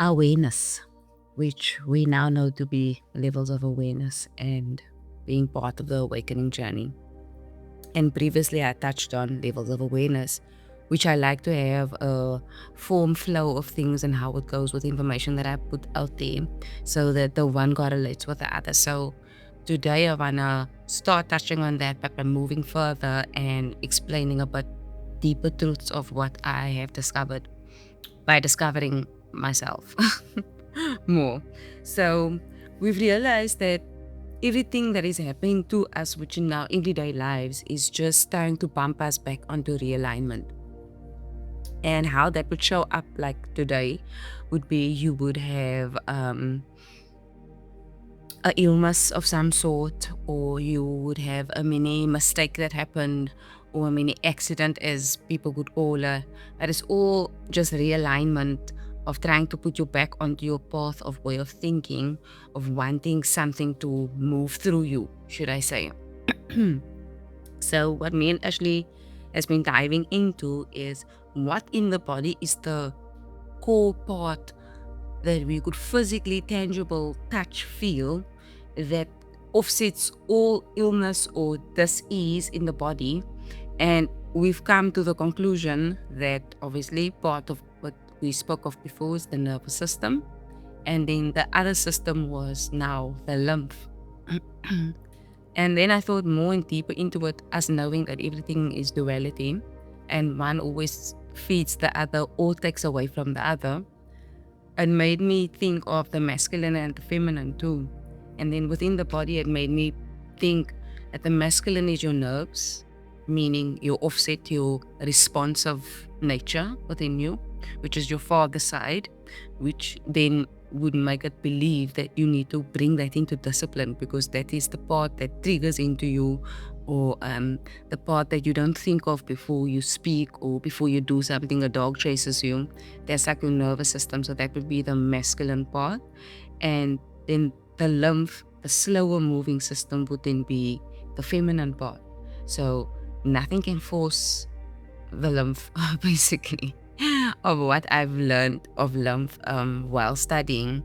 awareness, which we now know to be levels of awareness and being part of the awakening journey. And previously, I touched on levels of awareness, which I like to have a form flow of things and how it goes with information that I put out there so that the one correlates with the other. So today, I want to start touching on that, but by moving further and explaining a bit deeper truths of what I have discovered by discovering myself more. So we've realized that everything that is happening to us, which in our everyday lives, is just trying to bump us back onto realignment. And how that would show up like today would be you would have a illness of some sort, or you would have a mini mistake that happened, or a mini accident, as people would call it. That is all just realignment of trying to put you back onto your path of way of thinking, of wanting something to move through you, should I say. So what me and Ashley has been diving into is what in the body is the core part that we could physically, tangible, touch, feel, that offsets all illness or dis-ease in the body. And we've come to the conclusion that obviously part of what we spoke of before is the nervous system. And then the other system was now the lymph. And then I thought more and deeper into it, us knowing that everything is duality and one always feeds the other or takes away from the other. It made me think of the masculine and the feminine too. And then within the body, it made me think that the masculine is your nerves, meaning your offset, your responsive nature within you, which is your father side, which then would make it believe that you need to bring that into discipline, because that is the part that triggers into you, or the part that you don't think of before you speak or before you do something. A dog chases you. That's like your nervous system. So that would be the masculine part. And then the lymph, the slower moving system, would then be the feminine part. So nothing can force the lymph, basically, of what I've learned of lymph while studying.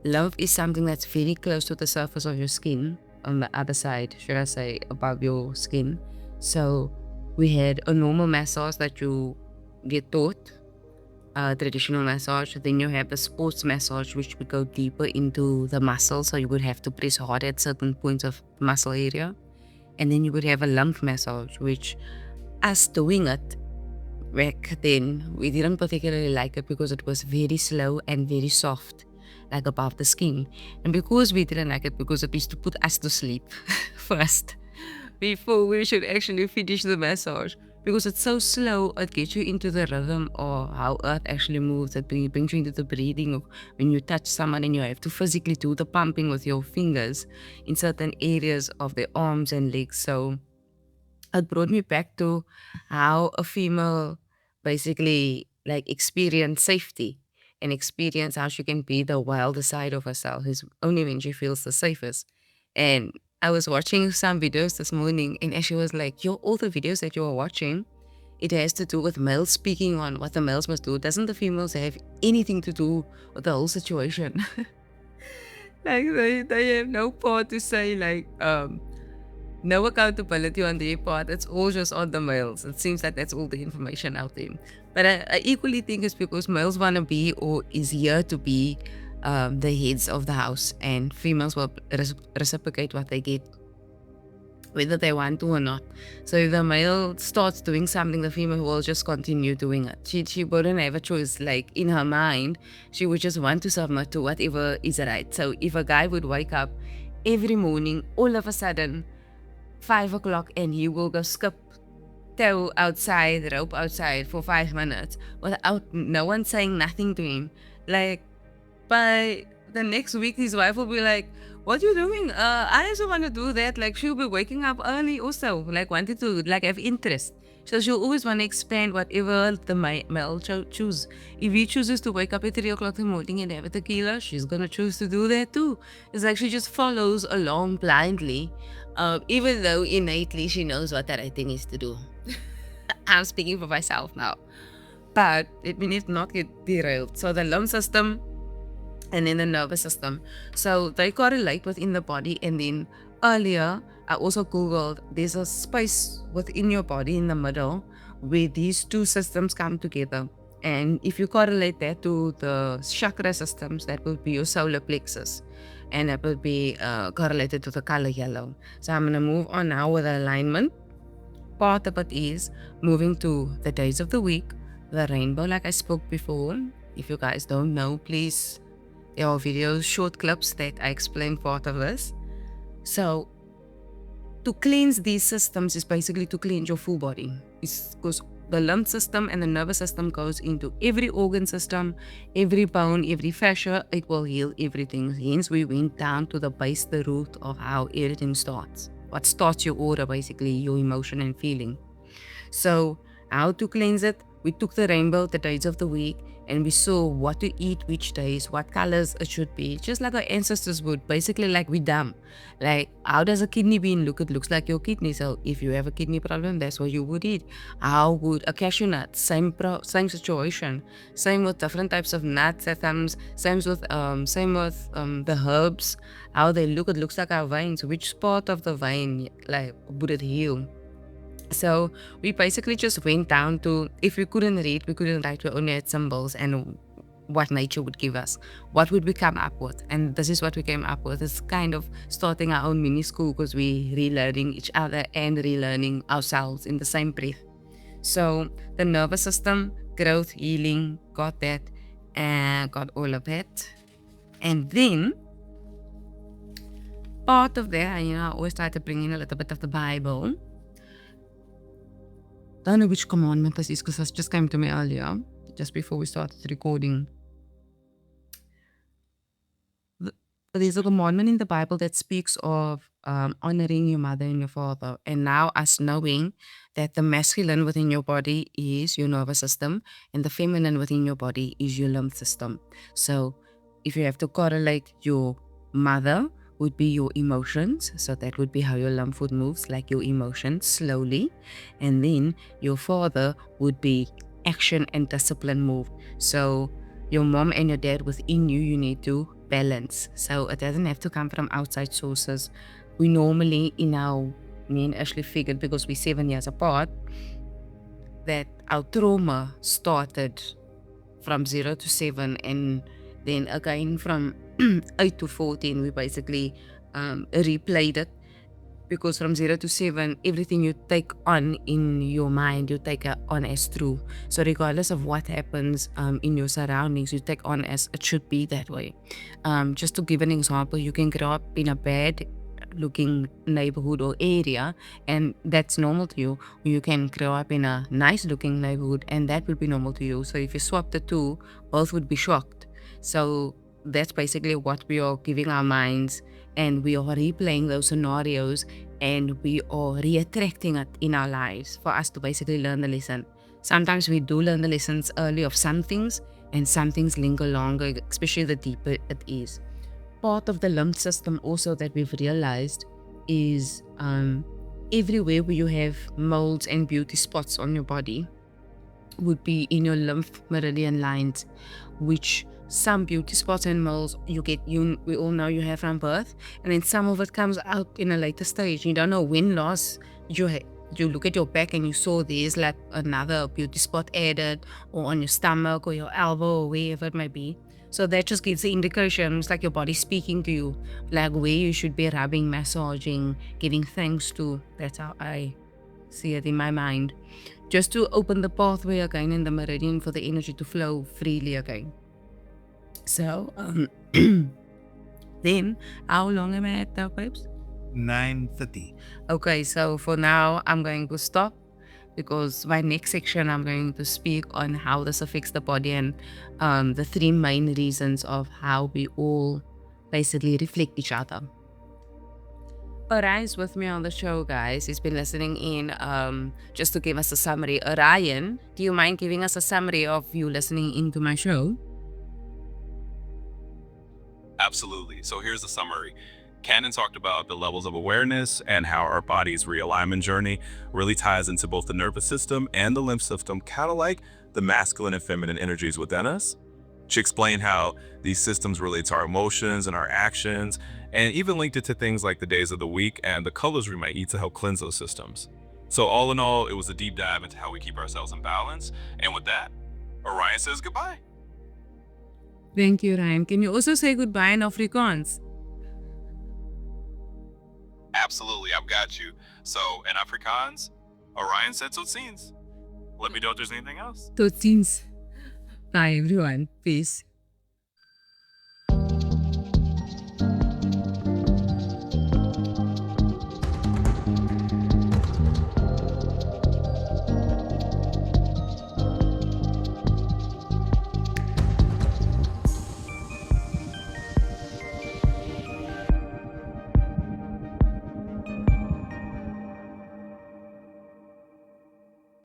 Lymph is something that's very close to the surface of your skin, on the other side, should I say, above your skin. So we had a normal massage that you get taught, traditional massage. Then you have the sports massage, which would go deeper into the muscle. So you would have to press hard at certain points of muscle area. And then you would have a lymph massage, which us doing it back then, we didn't particularly like it because it was very slow and very soft, like above the skin. And because we didn't like it, because it used to put us to sleep first before we should actually finish the massage, because it's so slow, it gets you into the rhythm of how earth actually moves. It brings you into the breathing of when you touch someone and you have to physically do the pumping with your fingers in certain areas of the arms and legs. So it brought me back to how a female basically like experience safety and experience how she can be the wilder side of herself is only when she feels the safest. And I was watching some videos this morning, and she was like, yo, all the videos that you are watching, it has to do with males speaking on what the males must do. Doesn't the females have anything to do with the whole situation? Like they have no part to say, like no accountability on their part. It's all just on the males. It seems like that's all the information out there. But I equally think it's because males want to be, or is here to be, the heads of the house, and females will reciprocate what they get, whether they want to or not. So if the male starts doing something, the female will just continue doing it. She wouldn't have a choice. Like in her mind, she would just want to submit to whatever is right. So if a guy would wake up every morning, all of a sudden, 5 o'clock, and he will go skip toe outside, rope outside for 5 minutes without no one saying nothing to him. Like by the next week, his wife will be like, what you doing? I also want to do that. Like she'll be waking up early also, like wanting to like have interest. So she'll always want to expand whatever the male choose. If he chooses to wake up at 3 o'clock in the morning and have a tequila, she's going to choose to do that too. It's like she just follows along blindly, even though innately she knows what the right thing is to do. I'm speaking for myself now. But let me not get derailed. So the lymph system and then the nervous system. So they correlate within the body. And then earlier, I also Googled, there's a space within your body in the middle where these two systems come together. And if you correlate that to the chakra systems, that would be your solar plexus. And that would be correlated to the color yellow. So I'm going to move on now with alignment. Part of it is moving to the days of the week, the rainbow, like I spoke before. If you guys don't know, please, there are videos, short clips that I explain part of this. So to cleanse these systems is basically to cleanse your full body. It's because the lymph system and the nervous system goes into every organ system, every bone, every fascia. It will heal everything. Hence, we went down to the base, the root of how everything starts. What starts your aura, basically, your emotion and feeling. So how to cleanse it? We took the rainbow, the days of the week, and we saw what to eat which days, what colors it should be, just like our ancestors would. Basically, like we dumb. Like, how does a kidney bean look? It looks like your kidney. So if you have a kidney problem, that's what you would eat. How would a cashew nut? Same situation. Same with different types of nuts that comes. Same with the herbs. How they look, it looks like our veins. Which part of the vein, like, would it heal? So we basically just went down to, if we couldn't read, we couldn't write, we only had symbols and what nature would give us. What would we come up with? And this is what we came up with. It's kind of starting our own mini school because we relearning each other and relearning ourselves in the same breath. So the nervous system, growth, healing, got that, and got all of that. And then part of that, I always try to bring in a little bit of the Bible. Don't know which commandment this is because this just came to me earlier, just before we started recording. There's a commandment in the Bible that speaks of honoring your mother and your father. And now us knowing that the masculine within your body is your nervous system and the feminine within your body is your lymph system. So if you have to correlate, your mother would be your emotions. So that would be how your lymph would move, like your emotions slowly. And then your father would be action and discipline move. So your mom and your dad within you, you need to balance. So it doesn't have to come from outside sources. We normally, me and Ashley figured, because we're 7 years apart, that our trauma started from 0 to 7, and then again from 8 to 14, we basically replayed it. Because from 0 to 7, everything you take on in your mind, you take on as true. So regardless of what happens in your surroundings, you take on as it should be that way. Just to give an example, you can grow up in a bad looking neighborhood or area, and that's normal to you. You can grow up in a nice looking neighborhood, and that would be normal to you. So if you swap the two, both would be shocked. So that's basically what we are giving our minds, and we are replaying those scenarios, and we are reattracting it in our lives for us to basically learn the lesson. Sometimes we do learn the lessons early of some things, and some things linger longer, especially the deeper it is. Part of the lymph system also that we've realized is everywhere where you have moles and beauty spots on your body would be in your lymph meridian lines, which some beauty spots and moles we all know you have from birth, and then some of it comes out in a later stage. You don't know when last you look at your back and you saw there's like another beauty spot added, or on your stomach or your elbow or wherever it may be. So that just gives the indication. It's like your body speaking to you, like where you should be rubbing, massaging, giving thanks to. That's how I see it in my mind. Just to open the pathway again in the meridian for the energy to flow freely again. So, then, how long am I at now, babes? 9:30. Okay, so for now, I'm going to stop, because my next section, I'm going to speak on how this affects the body, and the 3 main reasons of how we all basically reflect each other. Orion's with me on the show, guys. He's been listening in just to give us a summary. Orion, do you mind giving us a summary of you listening into my show? Absolutely. So here's the summary. Cannon talked about the levels of awareness and how our body's realignment journey really ties into both the nervous system and the lymph system, kind of like the masculine and feminine energies within us. She explained how these systems relate to our emotions and our actions, and even linked it to things like the days of the week and the colors we might eat to help cleanse those systems. So all in all, it was a deep dive into how we keep ourselves in balance. And with that, Orion says goodbye. Thank you, Ryan. Can you also say goodbye in Afrikaans? Absolutely, I've got you. So in Afrikaans, Orion said tot ziens. Let me know if there's anything else. Tot ziens. Bye, everyone. Peace.